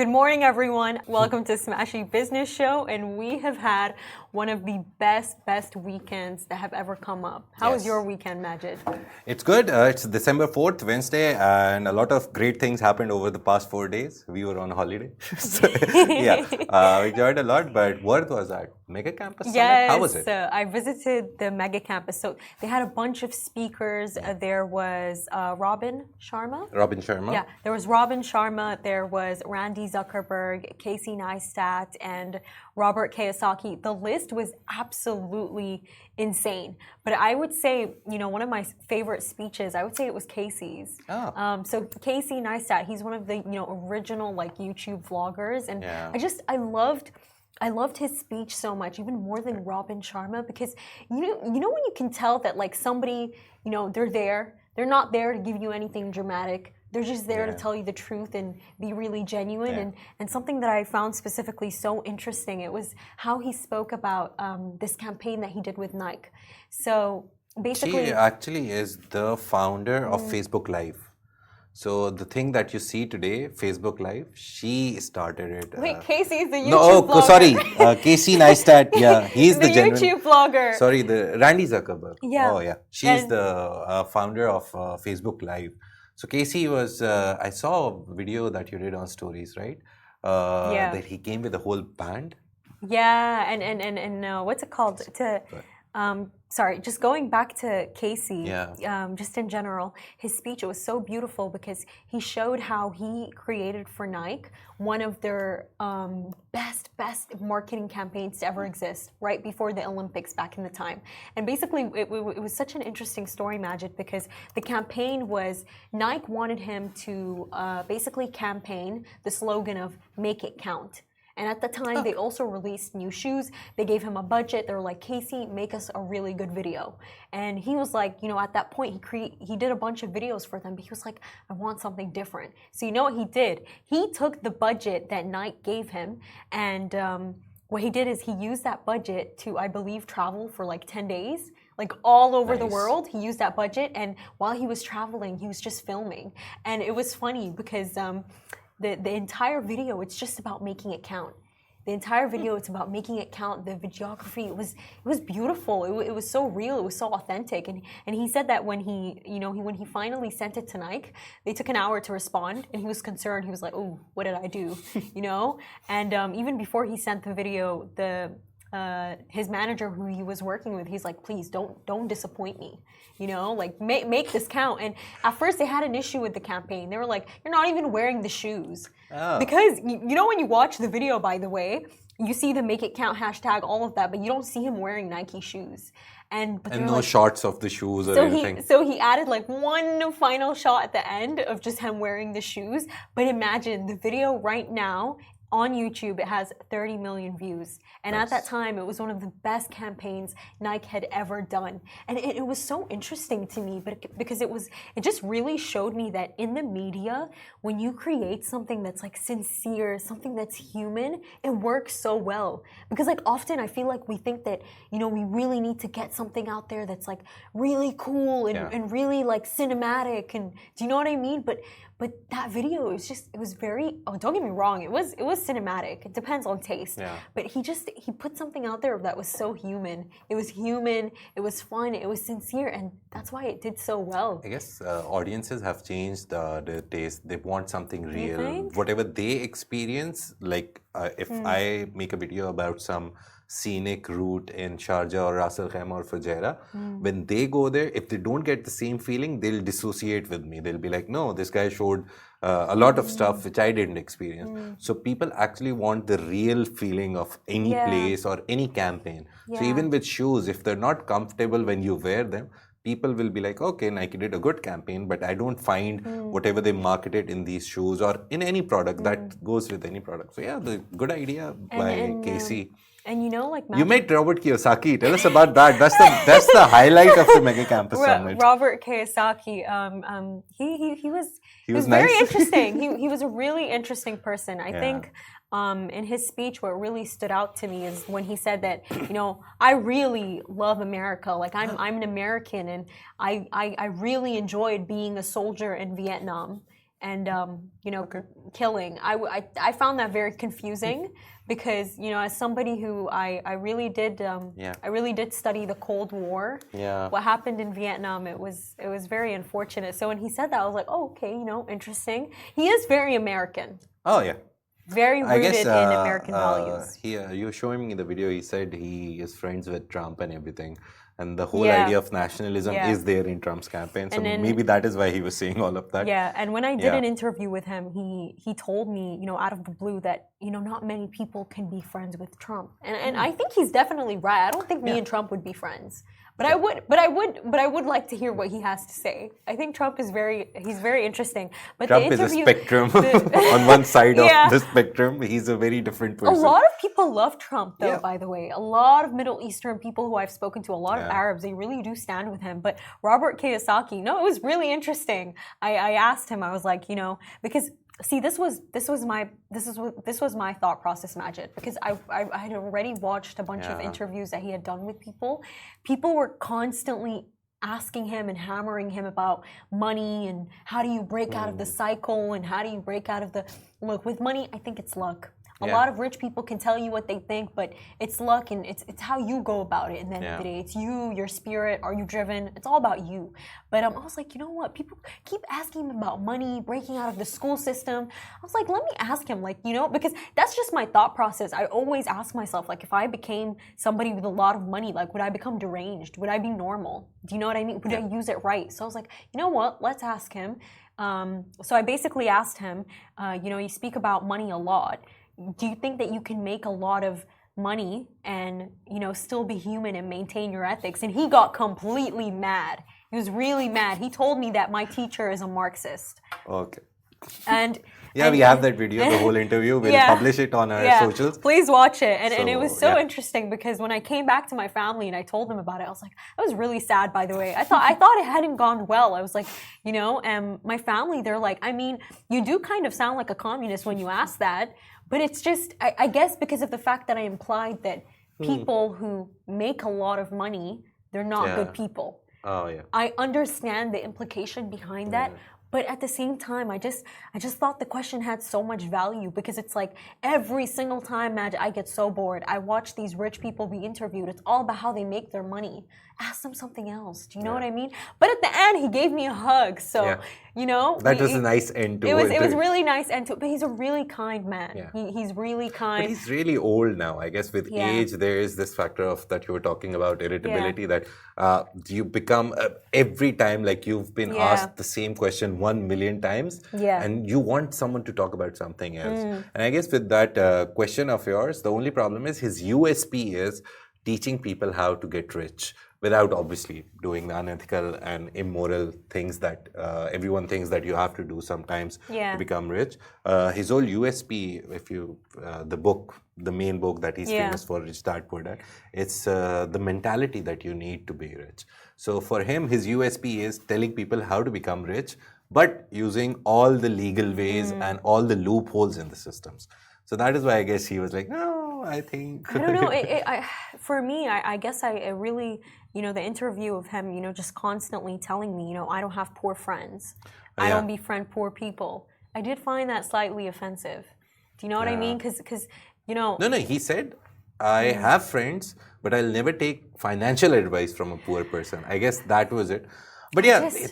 Good morning, everyone. Welcome to Smashy Business Show, and we have had one of the best weekends that have ever come up. How was your weekend, Majid? It's good. It's December 4th, Wednesday, and a lot of great things happened over the past 4 days. We were on holiday. We enjoyed a lot, but what was that? Mega Campus Summit? How was it? I visited the Mega Campus. So they had a bunch of speakers. There was Robin Sharma. Yeah, there was Robin Sharma. There was Randy Zuckerberg, Casey Neistat, and Robert Kiyosaki. The list was absolutely insane. But I would say, one of my favorite speeches, I would say it was Casey's. So Casey Neistat, he's one of the, original YouTube vloggers. And I loved his speech so much, even more than Robin Sharma, because when you can tell that somebody, they're not there to give you anything dramatic. They're just there to tell you the truth and be really genuine. And something that I found specifically so interesting, it was how he spoke about this campaign that he did with Nike. So basically, she actually is the founder of Facebook Live. So the thing that you see today, Facebook Live, she started it. Wait, Casey's the YouTube vlogger. Sorry, Casey Neistat. Yeah, he's the YouTube vlogger. Sorry, the Randy Zuckerberg. Yeah. Oh yeah, she's the founder of Facebook Live. So Casey was, I saw a video that you did on stories, right? That he came with a whole band. Yeah, and what's it called? Just going back to Casey, just in general, his speech, it was so beautiful because he showed how he created for Nike one of their best marketing campaigns to ever exist, right before the Olympics back in the time. And basically, it was such an interesting story, Majid, because the campaign was Nike wanted him to basically campaign the slogan of "Make It Count." And at the time, they also released new shoes. They gave him a budget. They were like, Casey, make us a really good video. And he was like, at that point, he did a bunch of videos for them. But he was like, I want something different. So you know what he did? He took the budget that Nike gave him. And what he did is he used that budget to, I believe, travel for 10 days. All over the world, he used that budget. And while he was traveling, he was just filming. And it was funny because the entire video, it's just about making it count. The entire video, it's about making it count. The videography, it was beautiful. It was so real. It was so authentic. And he said that when when he finally sent it to Nike, they took an hour to respond, and he was concerned. He was like, "Oh, what did I do?" And even before he sent the video, his manager who he was working with, he's like, "Please don't disappoint me. Make this count." And at first they had an issue with the campaign. They were like, "You're not even wearing the shoes." Because when you watch the video, by the way, you see the "Make It Count" hashtag, all of that, but you don't see him wearing Nike shoes. And no shots of the shoes or anything. So he added one final shot at the end of just him wearing the shoes. But imagine the video right now on YouTube, it has 30 million views. And at that time, it was one of the best campaigns Nike had ever done. And it was so interesting to me because it just really showed me that in the media, when you create something that's sincere, something that's human, it works so well. Because often I feel like we think that, we really need to get something out there that's really cool and really cinematic. And do you know what I mean? But that video, it was very, don't get me wrong, it was cinematic. It depends on taste. Yeah. But he put something out there that was so human. It was human, it was fun, it was sincere, and that's why it did so well. I guess audiences have changed the taste. They want something real. Whatever they experience, if I make a video about some scenic route in Sharjah or Ras Al Khaimah or Fujairah, when they go there, if they don't get the same feeling, they'll dissociate with me. They'll be like, no, this guy showed a lot of stuff which I didn't experience. So people actually want the real feeling of any place or any campaign. So even with shoes, if they're not comfortable when you wear them, people will be like, okay, Nike did a good campaign, but I don't find whatever they marketed in these shoes or in any product that goes with any product. So yeah, the good idea by Casey. And you met Robert Kiyosaki. Tell us about that. That's the highlight of the Mega Campus Summit. Robert Kiyosaki. He was nice. very interesting. He was a really interesting person. I think in his speech, what really stood out to me is when he said that, I really love America. I'm an American, and I really enjoyed being a soldier in Vietnam. and killing. I found that very confusing because as somebody who I really did study the Cold War. Yeah. What happened in Vietnam, it was very unfortunate. So when he said that, I was like, oh, okay, interesting. He is very American. Oh yeah. Very rooted in American values. You were showing me in the video. He said he is friends with Trump and everything. And the whole idea of nationalism is there in Trump's campaign. So maybe that is why he was saying all of that. Yeah, and when I did an interview with him, he told me, out of the blue that, not many people can be friends with Trump. And I think he's definitely right. I don't think me and Trump would be friends. But I would like to hear what he has to say. I think Trump is very interesting. But Trump is a spectrum. On one side of the spectrum, he's a very different person. A lot of people love Trump, though, by the way. A lot of Middle Eastern people who I've spoken to, a lot of Arabs, they really do stand with him. But Robert Kiyosaki, it was really interesting. I asked him, I was like, because see, this was my thought process, Majid, because I had already watched a bunch of interviews that he had done with people. People were constantly asking him and hammering him about money and how do you break out of the cycle and how do you break out of the look with money. I think it's luck. A lot of rich people can tell you what they think, but it's luck and it's how you go about it. And then the day, it's you, your spirit. Are you driven? It's all about you. But I was like, you know what? People keep asking him about money, breaking out of the school system. I was like, let me ask him, because that's just my thought process. I always ask myself, if I became somebody with a lot of money, would I become deranged? Would I be normal? Do you know what I mean? Would I use it right? So I was like, you know what? Let's ask him. So I basically asked him, you speak about money a lot. Do you think that you can make a lot of money and, still be human and maintain your ethics? And he got completely mad. He was really mad. He told me that my teacher is a Marxist. Okay. And we have that video, the whole interview. We'll publish it on our socials. Please watch it. And it was so interesting because when I came back to my family and I told them about it, I was like, I was really sad, by the way. I thought it hadn't gone well. I was like, and my family, they're like, you do kind of sound like a communist when you ask that. But it's just, I guess because of the fact that I implied that people who make a lot of money, they're not good people. Oh, yeah. I understand the implication behind that. But at the same time, I just thought the question had so much value because it's like every single time, I get so bored. I watch these rich people be interviewed. It's all about how they make their money. Ask them something else. Do you know what I mean? But at the end, he gave me a hug. So, that was a nice end to it. It was really nice end to it. But he's a really kind man. Yeah. He's really kind. But he's really old now. I guess with age, there is this factor of that you were talking about, irritability, that you become, every time, you've been asked the same question 1 million times. Yeah. And you want someone to talk about something else. And I guess with that question of yours, the only problem is his USP is teaching people how to get rich without obviously doing the unethical and immoral things that everyone thinks that you have to do sometimes to become rich. His whole USP, if you, the main book that he's famous for, Rich Dad Poor Dad, it's the mentality that you need to be rich. So for him, his USP is telling people how to become rich, but using all the legal ways and all the loopholes in the systems. So that is why I guess he was like, no, I think. I don't know. For me, I guess I really, the interview of him, just constantly telling me, I don't have poor friends. I don't befriend poor people. I did find that slightly offensive. Do you know what I mean? Because No, he said, I have friends, but I'll never take financial advice from a poor person. I guess that was it. But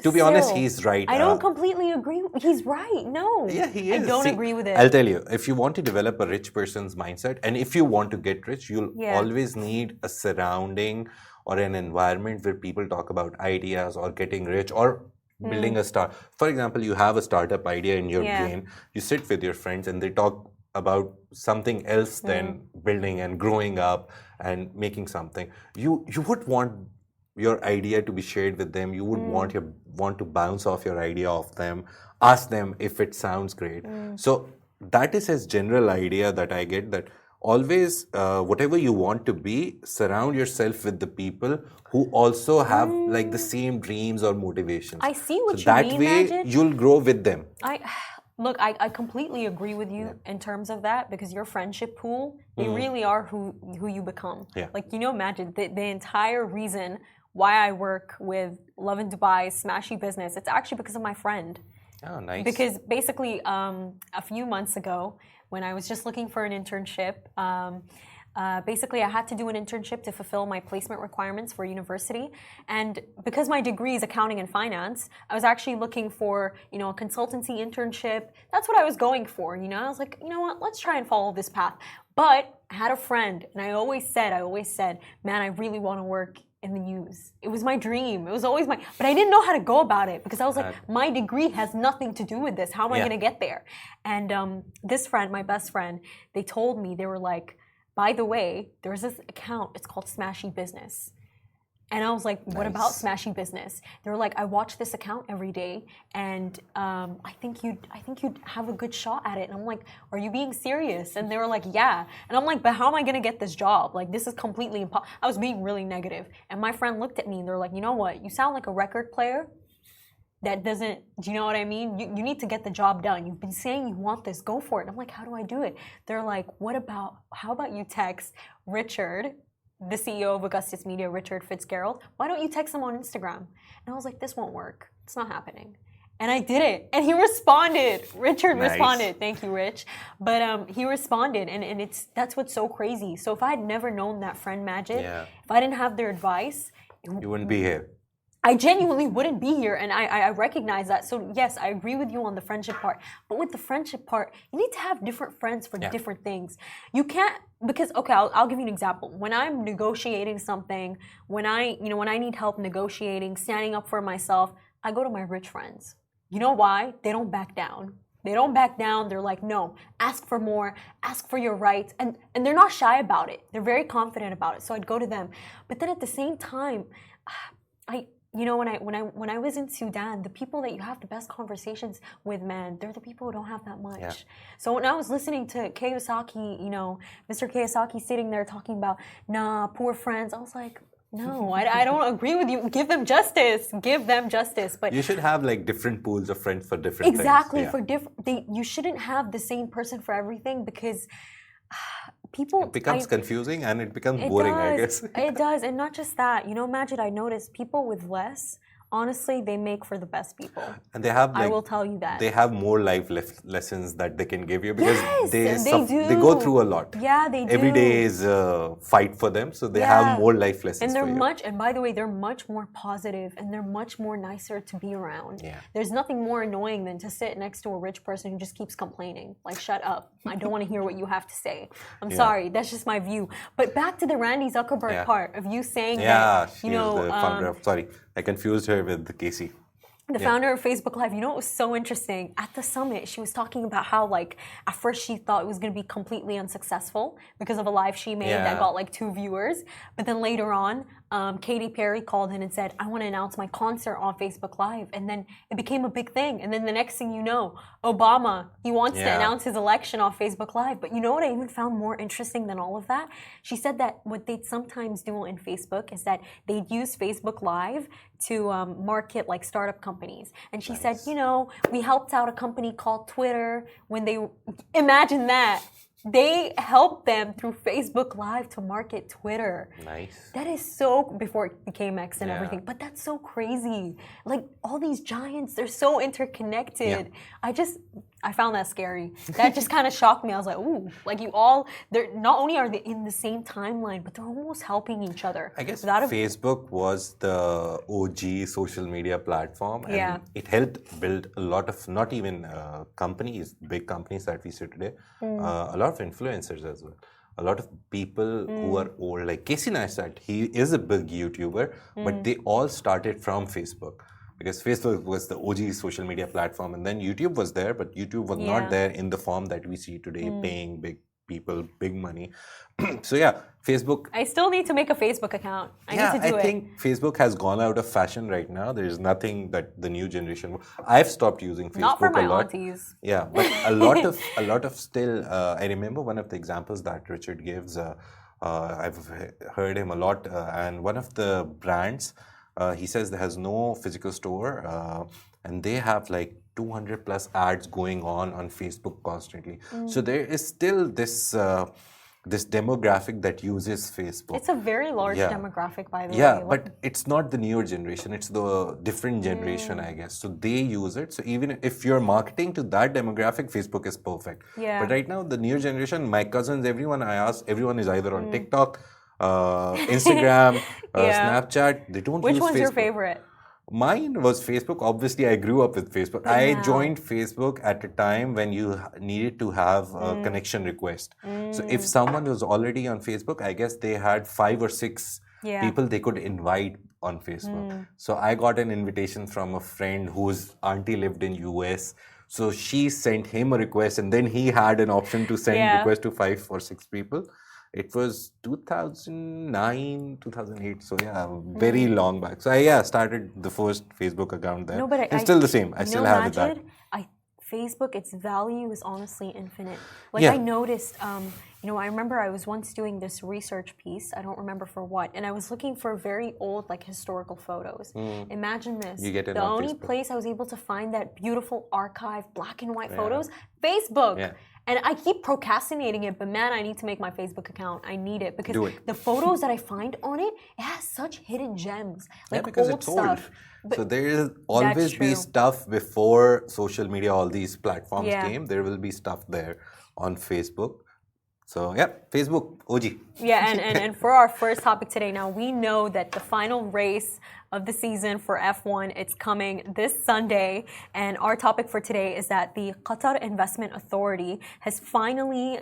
to be honest, he's right. I don't completely agree. He's right. No. Yeah, he is. I don't agree with it. I'll tell you, if you want to develop a rich person's mindset, and if you want to get rich, you'll always need a surrounding or an environment where people talk about ideas or getting rich or building a start. For example, you have a startup idea in your brain. You sit with your friends and they talk about something else than building and growing up and making something. You would want your idea to be shared with them. You would want to bounce off your idea off them, ask them if it sounds great. So that is his general idea that I get, that always whatever you want to be, surround yourself with the people who also have the same dreams or motivations. I see what you that mean, way Majid. You'll grow with them. Look, I completely agree with you in terms of that, because your friendship pool, they really are who you become. Yeah. Imagine the entire reason why I work with Love in Dubai's Smashy Business, it's actually because of my friend. Oh, nice. Because basically, a few months ago, when I was just looking for an internship, basically I had to do an internship to fulfill my placement requirements for university. And because my degree is accounting and finance, I was actually looking for, a consultancy internship. That's what I was going for, I was like, you know what, let's try and follow this path. But I had a friend, and I always said, man, I really want to work in the news. It was my dream. It was always but I didn't know how to go about it because I was like, my degree has nothing to do with this. How am I going to get there? And this friend, my best friend, they told me, they were like, by the way, there's this account. It's called Smashy Business. And I was like, what about Smashy Business? They were like, I watch this account every day, and I think you'd have a good shot at it. And I'm like, are you being serious? And they were like, yeah. And I'm like, but how am I gonna get this job? Like, this is completely impossible. I was being really negative. And my friend looked at me and they're like, you know what? You sound like a record player that doesn't, do you know what I mean? You need to get the job done. You've been saying you want this, go for it. And I'm like, how do I do it? They're like, how about you text Richard, the CEO of Augustus Media, Richard Fitzgerald, why don't you text him on Instagram? And I was like, this won't work. It's not happening. And I did it. And he responded. Richard responded. Thank you, Rich. But he responded. And that's what's so crazy. So if I had never known that friend magic, if I didn't have their advice, you wouldn't be here. I genuinely wouldn't be here, and I recognize that. So yes, I agree with you on the friendship part. But with the friendship part, you need to have different friends for different things. You can't, because okay, I'll give you an example. When I'm negotiating something, when I need help negotiating, standing up for myself, I go to my rich friends. You know why? They don't back down. They don't back down. They're like, no, ask for more, ask for your rights, and they're not shy about it. They're very confident about it. So I'd go to them. But then at the same time, when I was in Sudan, the people that you have the best conversations with, man, they're the people who don't have that much. Yeah. So when I was listening to Kiyosaki, Mr. Kiyosaki sitting there talking about, nah, poor friends, I was like, no, I don't agree with you. Give them justice. Give them justice. But you should have like different pools of friends for different exactly, things. You shouldn't have the same person for everything because people, it becomes confusing and it becomes boring, I guess. It does. And not just that. Majid, I noticed people with less, honestly, they make for the best people. And they have, I will tell you that. They have more life lessons that they can give you because they go through a lot. Yeah, they do. Every day is a fight for them, so they have more life lessons and for you. And by the way, they're much more positive and they're much more nicer to be around. Yeah. There's nothing more annoying than to sit next to a rich person who just keeps complaining. Like, shut up. I don't want to hear what you have to say. I'm sorry. That's just my view. But back to the Randy Zuckerberg part of you saying that, she is the founder of, sorry, I confused her with Casey. The founder of Facebook Live. It was so interesting. At the summit, she was talking about how, like, at first she thought it was going to be completely unsuccessful because of a live she made that got, like, 2 viewers. But then later on, Katy Perry called in and said, I want to announce my concert on Facebook Live. And then it became a big thing. And then the next thing you know, Obama, he wants to announce his election on Facebook Live. But you know what I even found more interesting than all of that? She said that what they'd sometimes do in Facebook is that they'd use Facebook Live to market like startup companies. And she said, we helped out a company called Twitter when they, imagine that. They helped them through Facebook Live to market Twitter. Nice. That is so, before it became X and everything, but that's so crazy. Like, all these giants, they're so interconnected. I found that scary. That just kind of shocked me. I was like, ooh, like they're not only are they in the same timeline, but they're almost helping each other. I guess Facebook was the OG social media platform. And it helped build a lot of, not even companies, big companies that we see today, a lot of influencers as well. A lot of people who are old, like Casey Neistat, he is a big YouTuber, but they all started from Facebook. Because Facebook was the OG social media platform, and then YouTube was there, but YouTube was not there in the form that we see today, paying big people big money. So Facebook. I still need to make a Facebook account. I think Facebook has gone out of fashion right now. There is nothing that the new generation. I've stopped using Facebook not for my a lot. aunties. Yeah, but a lot of still. I remember one of the examples that Richard gives. I've heard him a lot, and one of the brands. He says there has no physical store and they have like 200 plus ads going on Facebook constantly. So there is still this this demographic that uses Facebook. It's a very large demographic, by the way. Yeah, but it's not the newer generation. It's the different generation, I guess. So they use it. So even if you're marketing to that demographic, Facebook is perfect. Yeah. But right now, the newer generation, my cousins, everyone I ask, everyone is either on TikTok, Instagram, Snapchat. They don't use Facebook. Which one's your favorite? Mine was Facebook. Obviously, I grew up with Facebook. I joined Facebook at a time when you needed to have a connection request. So if someone was already on Facebook, I guess they had 5 or 6 people they could invite on Facebook. So I got an invitation from a friend whose auntie lived in US. So she sent him a request, and then he had an option to send request to 5 or 6 people. It was 2009, 2008. So very long back. So I started the first Facebook account there. No, but it's still the same. I still have Majid, it. Facebook, its value is honestly infinite. Like I noticed, I remember I was once doing this research piece. I don't remember for what, and I was looking for very old, like historical photos. Imagine this: you get it the on only Facebook. place I was able to find that beautiful archive, black and white photos, Facebook. Yeah. And I keep procrastinating it, but man, I need to make my Facebook account. I need it because the photos that I find on it, it has such hidden gems, like because old it's old. stuff. So there will always be stuff before social media, all these platforms came. There will be stuff there on Facebook. So Facebook, OG. Yeah, and for our first topic today, now we know that the final race of the season for F1, it's coming this Sunday. And our topic for today is that the Qatar Investment Authority has finally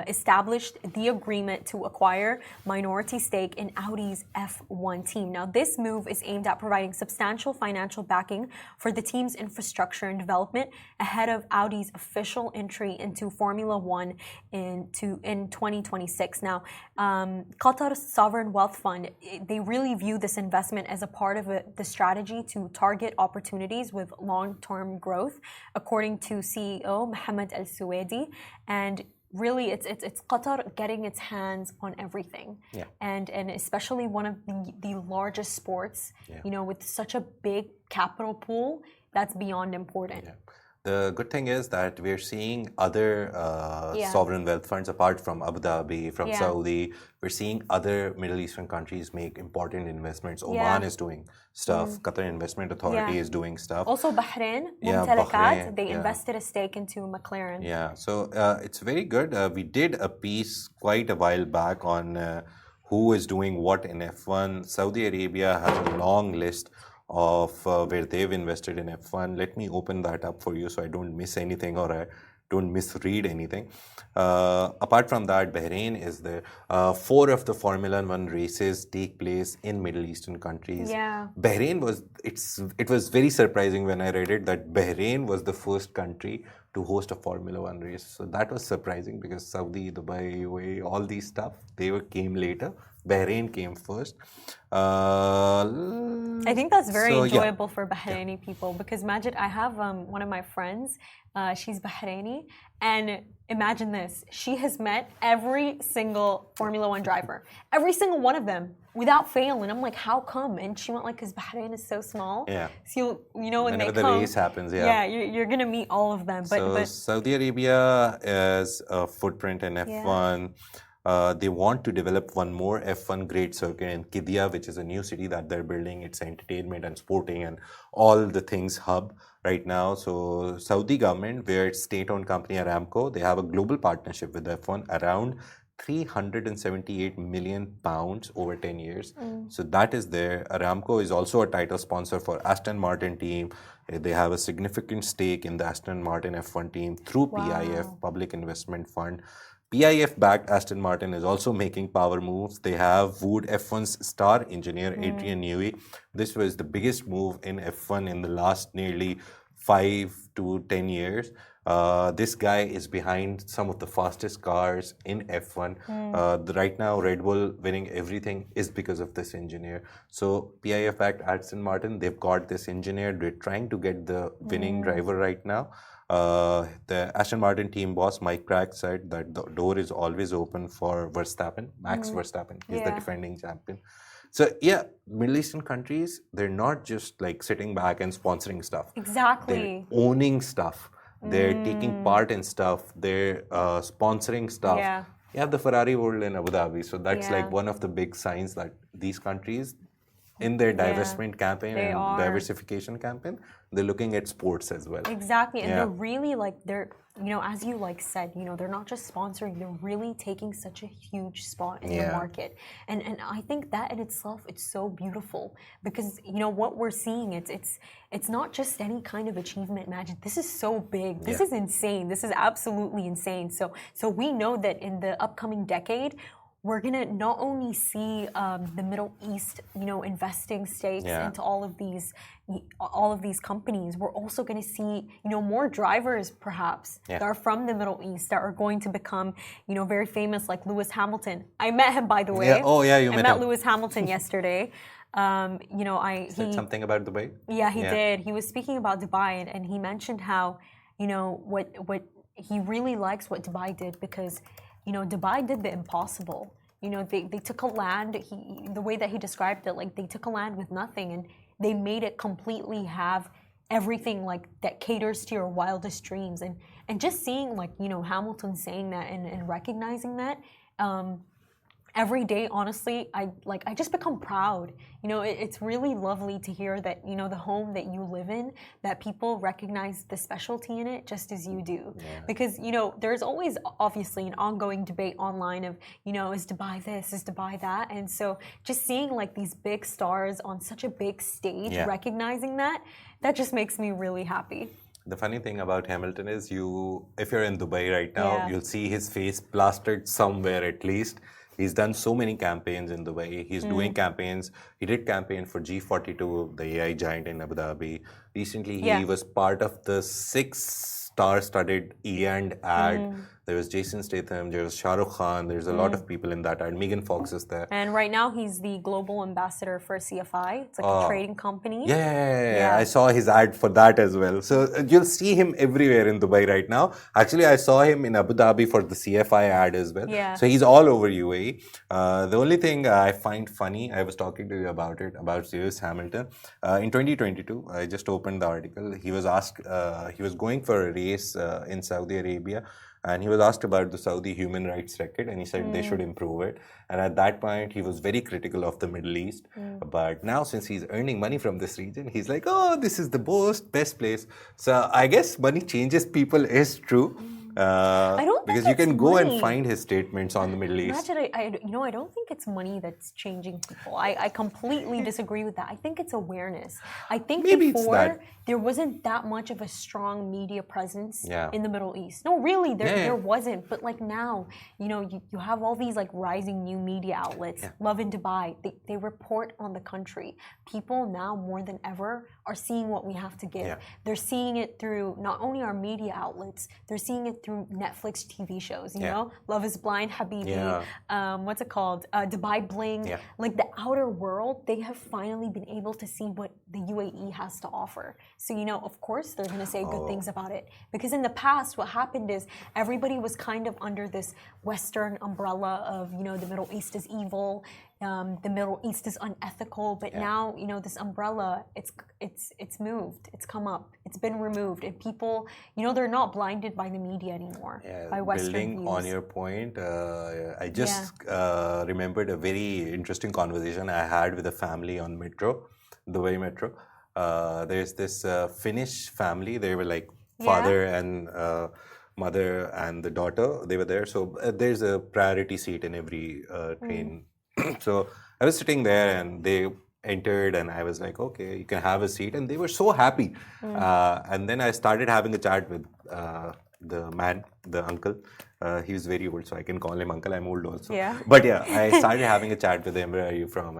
established the agreement to acquire minority stake in Audi's F1 team. Now, this move is aimed at providing substantial financial backing for the team's infrastructure and development ahead of Audi's official entry into Formula One in 2026. Now, Qatar's Sovereign Wealth Fund, they really view this investment as a part of the strategy to target opportunities with long-term growth, according to CEO Mohammed Al Suwaidi. And really, it's Qatar getting its hands on everything, and especially one of the largest sports. With such a big capital pool, that's beyond important. Yeah. The good thing is that we're seeing other sovereign wealth funds apart from Abu Dhabi, from Saudi. We're seeing other Middle Eastern countries make important investments. Oman is doing stuff. Qatar Investment Authority is doing stuff. Also Bahrain, Mumtalakat, they invested a stake into McLaren. Yeah, so it's very good. We did a piece quite a while back on who is doing what in F1. Saudi Arabia has a long list of where they've invested in F1. Let me open that up for you so I don't miss anything or I don't misread anything. Apart from that, Bahrain is there. 4 of the Formula 1 races take place in Middle Eastern countries. Yeah. Bahrain it was very surprising when I read it that Bahrain was the first country to host a Formula 1 race. So that was surprising because Saudi, Dubai, UAE, all these stuff, came later. Bahrain came first. I think that's very enjoyable for Bahraini people because Majid, I have one of my friends, she's Bahraini, and imagine this, she has met every single Formula 1 driver, every single one of them without fail, and I'm like, how come? And she went like, because Bahrain is so small. Yeah. So when whenever they come, the race happens, you're gonna meet all of them. But Saudi Arabia has a footprint in F1. They want to develop one more F1 grade circuit in Qiddiya, which is a new city that they're building. It's entertainment and sporting and all the things hub right now. So Saudi government, where it's state-owned company Aramco, they have a global partnership with F1 around 378 million pounds over 10 years. So that is there. Aramco is also a title sponsor for Aston Martin team. They have a significant stake in the Aston Martin F1 team through PIF, Public Investment Fund. PIF-backed Aston Martin is also making power moves. They have wooed F1's star engineer, Adrian Newey. This was the biggest move in F1 in the last nearly 5 to 10 years. This guy is behind some of the fastest cars in F1. Right now, Red Bull winning everything is because of this engineer. So PIF-backed Aston Martin, they've got this engineer. They're trying to get the winning driver right now. The Aston Martin team boss, Mike Crack, said that the door is always open for Verstappen, Max Verstappen. He's the defending champion. So, Middle Eastern countries, they're not just like sitting back and sponsoring stuff. Exactly. They're owning stuff. They're taking part in stuff. They're sponsoring stuff. You have the Ferrari world in Abu Dhabi. So that's like one of the big signs that these countries, in their divestment campaign and diversification campaign, they're looking at sports as well. Exactly. And they're really like, as you like said, they're not just sponsoring, they're really taking such a huge spot in the market. And I think that in itself, it's so beautiful because, what we're seeing, it's not just any kind of achievement, Majid. This is so big. This is insane. This is absolutely insane. So we know that in the upcoming decade, we're going to not only see the Middle East, investing stakes into all of these companies. We're also going to see, more drivers perhaps that are from the Middle East that are going to become, very famous, like Lewis Hamilton. I met him, by the way. Yeah. Oh, yeah, you met him. I met Lewis Hamilton yesterday. He said something about Dubai. Yeah, he did. He was speaking about Dubai, and he mentioned how, what he really likes what Dubai did because. Dubai did the impossible. They took a land, the way that he described it, like they took a land with nothing and they made it completely have everything like that caters to your wildest dreams. And just seeing like, Hamilton saying that and recognizing that, every day, honestly, I just become proud. It's really lovely to hear that, the home that you live in, that people recognize the specialty in it just as you do. Yeah. Because, there's always obviously an ongoing debate online of, is Dubai this, is Dubai that? And so just seeing like these big stars on such a big stage, recognizing that just makes me really happy. The funny thing about Hamilton is if you're in Dubai right now, you'll see his face plastered somewhere at least. He's done so many campaigns in Dubai. He's doing campaigns. He did campaign for G42, the AI giant in Abu Dhabi. Recently, he was part of the 6 star-studded E&D ad. There was Jason Statham, there was Shah Rukh Khan, there's a lot of people in that ad. Megan Fox is there. And right now he's the global ambassador for CFI. It's like a trading company. Yeah, I saw his ad for that as well. So you'll see him everywhere in Dubai right now. Actually, I saw him in Abu Dhabi for the CFI ad as well. Yeah. So he's all over UAE. The only thing I find funny, I was talking to you about it, about Lewis Hamilton. In 2022, I just opened the article. He was asked, he was going for a race in Saudi Arabia. And he was asked about the Saudi human rights record, and he said they should improve it. And at that point, he was very critical of the Middle East. But now, since he's earning money from this region, he's like, oh, this is the best place. So I guess money changes people is true. I don't because you can go and find his statements on the Middle East. Imagine, I don't think it's money that's changing people. I completely disagree with that. I think it's awareness. I think maybe before there wasn't that much of a strong media presence in the Middle East. No, really, there wasn't. But like now, you have all these like rising new media outlets. Love in Dubai. They report on the country. People now more than ever are seeing what we have to give. They're seeing it through not only our media outlets, they're seeing it through Netflix TV shows, you know? Love is Blind, Habibi, what's it called? Dubai Bling. Like the outer world, they have finally been able to see what the UAE has to offer. So, of course they're going to say good things about it. Because in the past, what happened is everybody was kind of under this Western umbrella of, the Middle East is evil, the Middle East is unethical, but now, this umbrella, it's moved, it's come up, it's been removed, and people, they're not blinded by the media anymore, by Western building views. On your point, I just remembered a very interesting conversation I had with a family on Dubai Metro. There's this Finnish family, they were like father and mother and the daughter, they were there. So there's a priority seat in every train. So I was sitting there and they entered and I was like, okay, you can have a seat. And they were so happy. And then I started having a chat with the man, the uncle. He was very old, so I can call him uncle. I'm old also. But I started having a chat with him. Where are you from?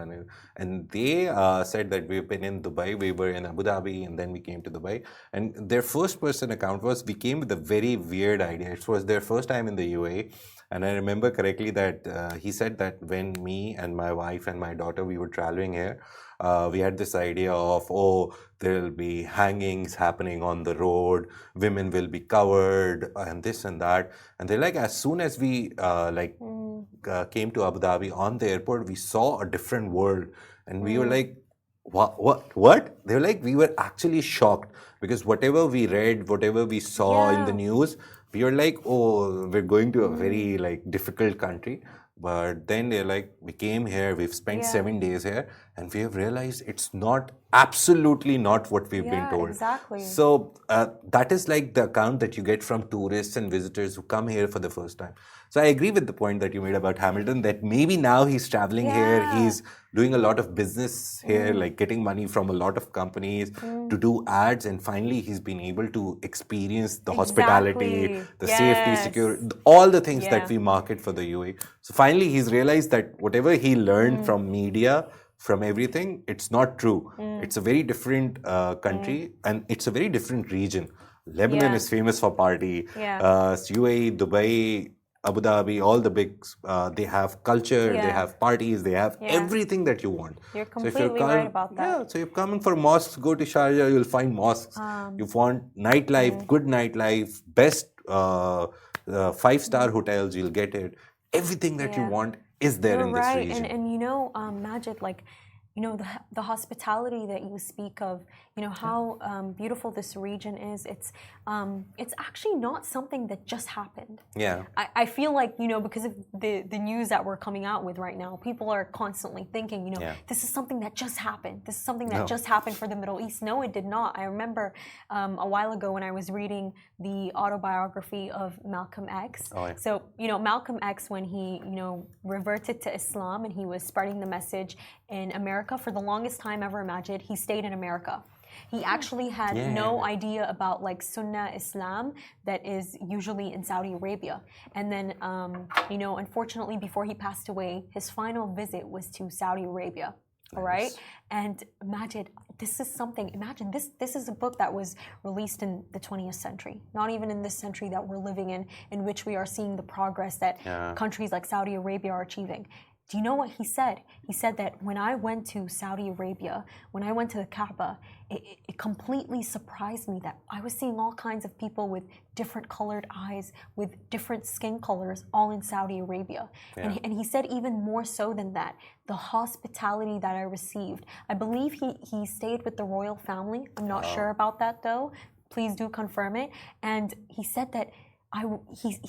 And they said that we've been in Dubai. We were in Abu Dhabi and then we came to Dubai. And their first person account was, we came with a very weird idea. It was their first time in the UAE. And I remember correctly that he said that when me and my wife and my daughter, we were traveling here, we had this idea of, there will be hangings happening on the road, women will be covered, and this and that. And they're like, as soon as we came to Abu Dhabi on the airport, we saw a different world. And we were like, what? They were like, we were actually shocked because whatever we read, whatever we saw in the news, we were like, oh, we're going to a very like difficult country. But then they're like, we came here, we've spent 7 days here, and we have realized it's not, absolutely not what we've been told. Exactly. So that is like the account that you get from tourists and visitors who come here for the first time. So I agree with the point that you made about Hamilton, that maybe now he's traveling here, he's doing a lot of business here, like getting money from a lot of companies to do ads, and finally he's been able to experience the hospitality, the safety, security, all the things that we market for the UAE. So finally he's realized that whatever he learned from media, from everything, it's not true. It's a very different country, and it's a very different region. Lebanon is famous for party. UAE, Dubai, Abu Dhabi, all the big, they have culture, they have parties, they have everything that you want. You're completely right about that. Yeah, so you're coming for mosques, go to Sharjah, you'll find mosques. You want nightlife, good nightlife, best 5-star hotels, you'll get it. Everything that you want is there in this region. And you know, Majid, like, you know, the hospitality that you speak of, you know, how beautiful this region is. It's actually not something that just happened. Yeah. I feel like, you know, because of the news that we're coming out with right now, people are constantly thinking, you know, this is something that just happened. This is something that just happened for the Middle East. No, it did not. I remember a while ago when I was reading the autobiography of Malcolm X. So, you know, Malcolm X, when he, you know, reverted to Islam and he was spreading the message in America for the longest time ever imagined, he stayed in America. He actually had no idea about like Sunnah Islam that is usually in Saudi Arabia. And then, you know, unfortunately, before he passed away, his final visit was to Saudi Arabia. All right. And imagine, this is something, imagine this is a book that was released in the 20th century, not even in this century that we're living in which we are seeing the progress that countries like Saudi Arabia are achieving. Do you know what he said? He said that when I went to Saudi Arabia, when I went to the Kaaba, it completely surprised me that I was seeing all kinds of people with different colored eyes, with different skin colors, all in Saudi Arabia. And he said even more so than that, the hospitality that I received. I believe he stayed with the royal family. I'm not sure about that though. Please do confirm it. And he said that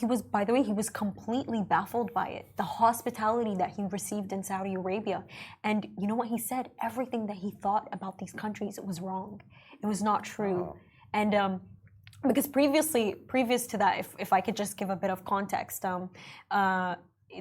he was, by the way, he was completely baffled by it, the hospitality that he received in Saudi Arabia. And you know what he said? Everything that he thought about these countries was wrong. It was not true. And because previous to that, if I could just give a bit of context,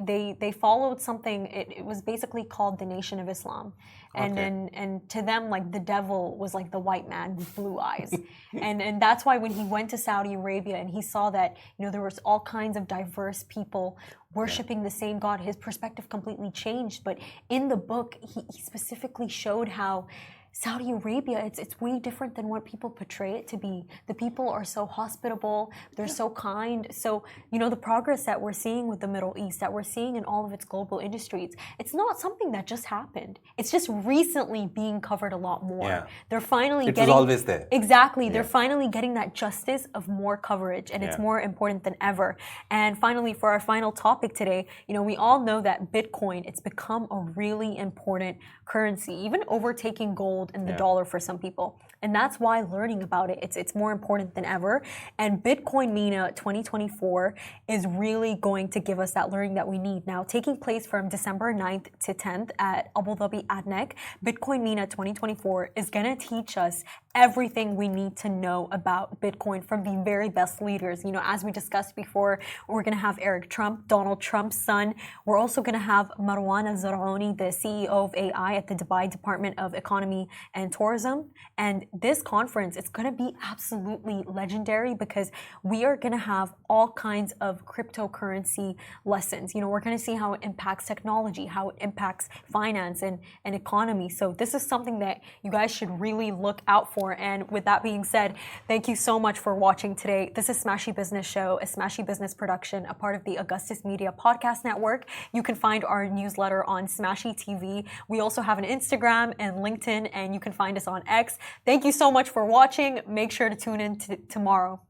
they followed something. It was basically called the Nation of Islam, and to them, like, the devil was like the white man with blue eyes, and that's why when he went to Saudi Arabia and he saw that, you know, there was all kinds of diverse people worshiping the same God, his perspective completely changed. But in the book, he specifically showed how Saudi Arabia, it's way different than what people portray it to be. The people are so hospitable, they're so kind. So, you know, the progress that we're seeing with the Middle East, that we're seeing in all of its global industries, it's not something that just happened. It's just recently being covered a lot more. They're finally It was always there. Exactly. They're finally getting that justice of more coverage, and it's more important than ever. And finally, for our final topic today, you know, we all know that Bitcoin, it's become a really important currency, even overtaking gold and the dollar for some people. And that's why learning about it, it's more important than ever. And Bitcoin MENA 2024 is really going to give us that learning that we need. Now, taking place from December 9th to 10th at Abu Dhabi ADNEC, Bitcoin MENA 2024 is going to teach us everything we need to know about Bitcoin from the very best leaders. You know, as we discussed before, we're going to have Eric Trump, Donald Trump's son. We're also going to have Marwan al-Zaraoni, the CEO of AI at the Dubai Department of Economy and Tourism. And this conference, it's going to be absolutely legendary because we are going to have all kinds of cryptocurrency lessons. You know, we're going to see how it impacts technology, how it impacts finance and economy. So this is something that you guys should really look out for. And with that being said, thank you so much for watching today. This is Smashy Business Show, a Smashy Business production, a part of the Augustus Media Podcast Network. You can find our newsletter on Smashy TV. We also have an Instagram and LinkedIn, and you can find us on X. Thank you so much for watching. Make sure to tune in tomorrow.